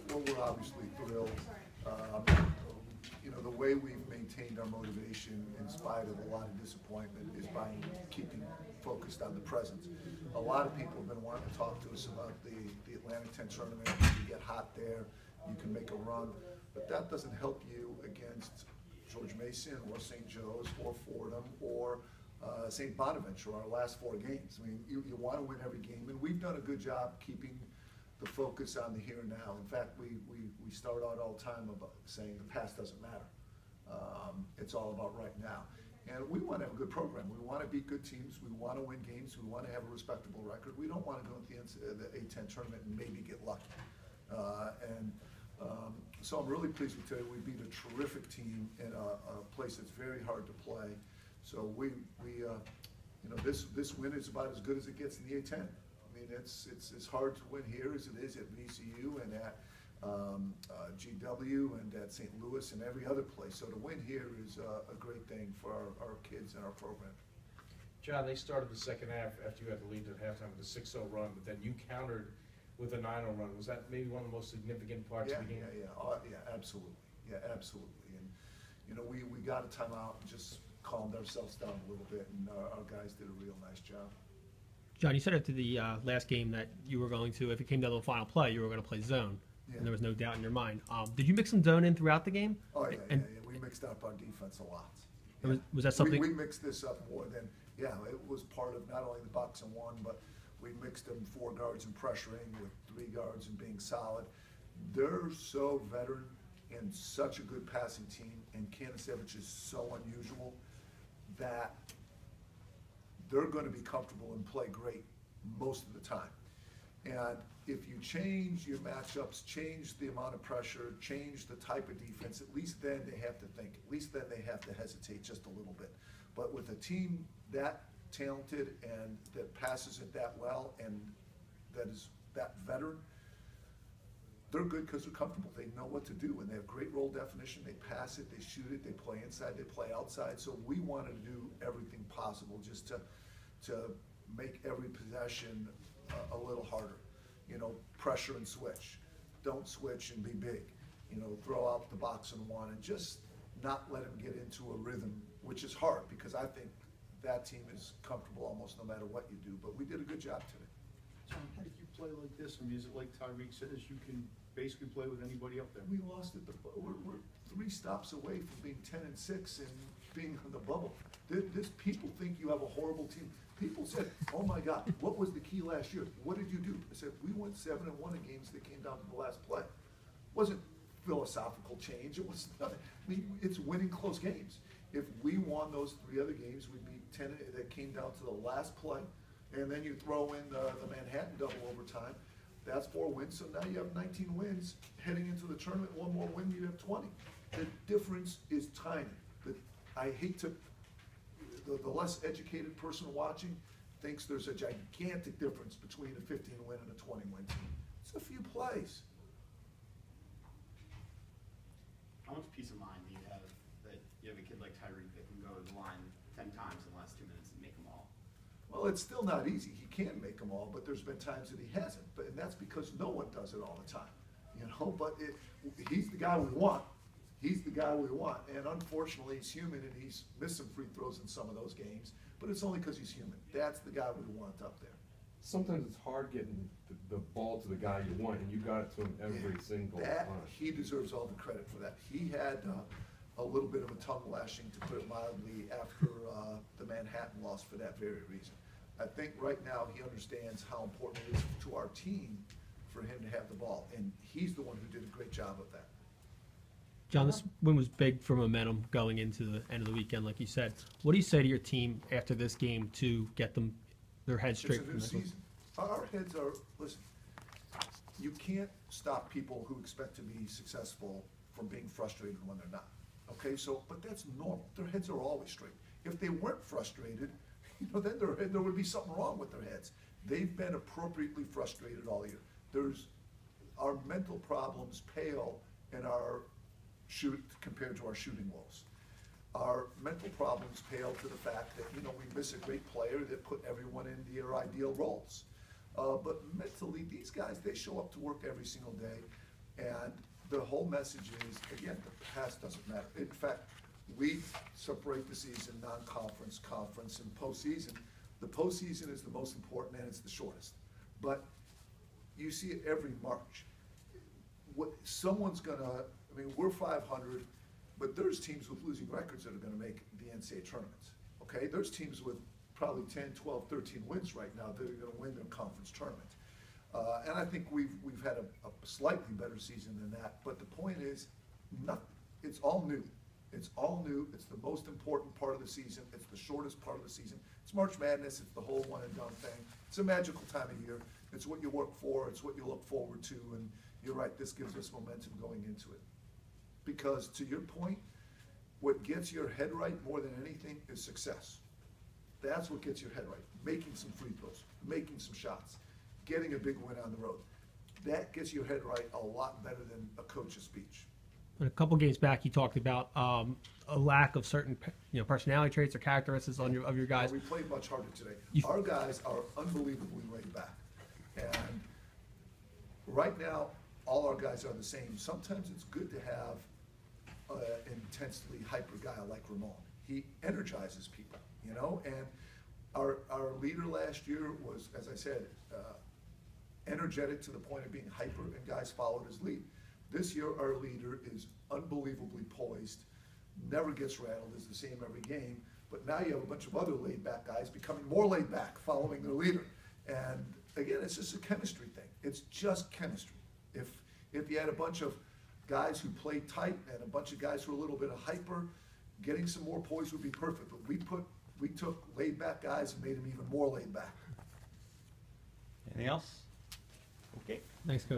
well, we're obviously thrilled. You know, the way we've maintained our motivation in spite of a lot of disappointment is by keeping focused on the present. A lot of people have been wanting to talk to us about the Atlantic 10 tournament. You get hot there, you can make a run, but that doesn't help you against George Mason or St. Joe's or Fordham or St. Bonaventure, our last 4 games. I mean, you want to win every game, and we've done a good job keeping the focus on the here and now. In fact, we start out all the time about saying the past doesn't matter. It's all about right now. And we want to have a good program. We want to beat good teams. We want to win games. We want to have a respectable record. We don't want to go into the A10 tournament and maybe get lucky. So I'm really pleased with today. We beat a terrific team in a place that's very hard to play. So you know, this win is about as good as it gets in the A10. I mean, it's as hard to win here as it is at VCU and at GW and at St. Louis and every other place. So to win here is a great thing for our kids and our program. John, they started the second half after you had the lead at halftime with a 6-0 run, but then you countered with a 9-0 run. Was that maybe one of the most significant parts of the game? Yeah, absolutely. Yeah, absolutely. And you know, we got a timeout and just calmed ourselves down a little bit, and our guys did a real nice job. John, you said after the last game that you were going to, if it came down to the final play, you were going to play zone, and there was no doubt in your mind. Did you mix some zone in throughout the game? Oh, yeah. We mixed up our defense a lot. Was that something? We mixed this up more than, it was part of not only the box and one, but we mixed them 4 guards and pressuring with 3 guards and being solid. They're so veteran and such a good passing team, and Kanasevich is so unusual that they're going to be comfortable and play great most of the time. And if you change your matchups, change the amount of pressure, change the type of defense, at least then they have to think. At least then they have to hesitate just a little bit. But with a team that talented and that passes it that well and that is that veteran, they're good because they're comfortable. They know what to do, and they have great role definition. They pass it, they shoot it, they play inside, they play outside. So we wanted to do everything possible just to make every possession a little harder. You know, pressure and switch. Don't switch and be big. You know, throw out the box and one and just not let them get into a rhythm, which is hard because I think that team is comfortable almost no matter what you do. But we did a good job today. John, if you play like this, I mean, is it like Tyreek says, you can basically play with anybody up there? We lost it. We're 3 stops away from being 10-6 and being on the bubble. People think you have a horrible team. People said, "Oh my God, what was the key last year? What did you do?" I said, "We went 7-1 in games that came down to the last play." It wasn't philosophical change. It was nothing. I mean, it's winning close games. If we won those 3 other games, we'd be 10 that came down to the last play. And then you throw in the Manhattan double overtime. That's 4 wins, so now you have 19 wins heading into the tournament. 1 more win, you have 20. The difference is tiny. I hate to, the less educated person watching thinks there's a gigantic difference between a 15-win and a 20-win team. It's a few plays. How much peace of mind do you have that you have a kid like Tyreek that can go to the line 10 times in the last 2 minutes and make them all? Well, it's still not easy. He can make them all, but there's been times that he hasn't. And that's because no one does it all the time, you know. But he's the guy we want. He's the guy we want. And unfortunately, he's human, and he's missed some free throws in some of those games. But it's only because he's human. That's the guy we want up there. Sometimes it's hard getting the ball to the guy you want, and you got it to him every single time. He deserves all the credit for that. He had a little bit of a tongue lashing, to put it mildly, after the Manhattan loss for that very reason. I think right now he understands how important it is to our team for him to have the ball, and he's the one who did a great job of that. John, this win was big for momentum going into the end of the weekend, like you said. What do you say to your team after this game to get them their heads straight? It's a new season. Our heads are, listen, you can't stop people who expect to be successful from being frustrated when they're not. Okay, so, but that's normal. Their heads are always straight. If they weren't frustrated, you know, then there would be something wrong with their heads. They've been appropriately frustrated all year. Our mental problems pale in our compared to our shooting woes. Our mental problems pale to the fact that, you know, we miss a great player that put everyone in their ideal roles. But mentally, these guys, they show up to work every single day. And the whole message is, again, the past doesn't matter. In fact, we separate the season, non-conference, conference, and postseason. The postseason is the most important and it's the shortest. But you see it every March. Someone's gonna, I mean, we're 500, but there's teams with losing records that are gonna make the NCAA tournaments, okay? There's teams with probably 10, 12, 13 wins right now that are gonna win their conference tournament. And I think we've had a slightly better season than that, but the point is, it's all new. It's all new, it's the most important part of the season, it's the shortest part of the season. It's March Madness, it's the whole one and done thing. It's a magical time of year, it's what you work for, it's what you look forward to, and you're right, this gives us momentum going into it. Because to your point, what gets your head right more than anything is success. That's what gets your head right, making some free throws, making some shots, getting a big win on the road. That gets your head right a lot better than a coach's speech. And a couple games back, you talked about a lack of certain, personality traits or characteristics of your guys. We played much harder today. You- Our guys are unbelievably laid back. And right now, all our guys are the same. Sometimes it's good to have an intensely hyper guy like Ramon. He energizes people, and our leader last year was, as I said, energetic to the point of being hyper, and guys followed his lead. This year, our leader is unbelievably poised, never gets rattled, is the same every game, but now you have a bunch of other laid-back guys becoming more laid-back, following their leader. And again, it's just a chemistry thing. It's just chemistry. If you had a bunch of guys who played tight and a bunch of guys who were a little bit of hyper, getting some more poise would be perfect, but we took laid-back guys and made them even more laid-back. Anything else? Okay. Thanks, Coach.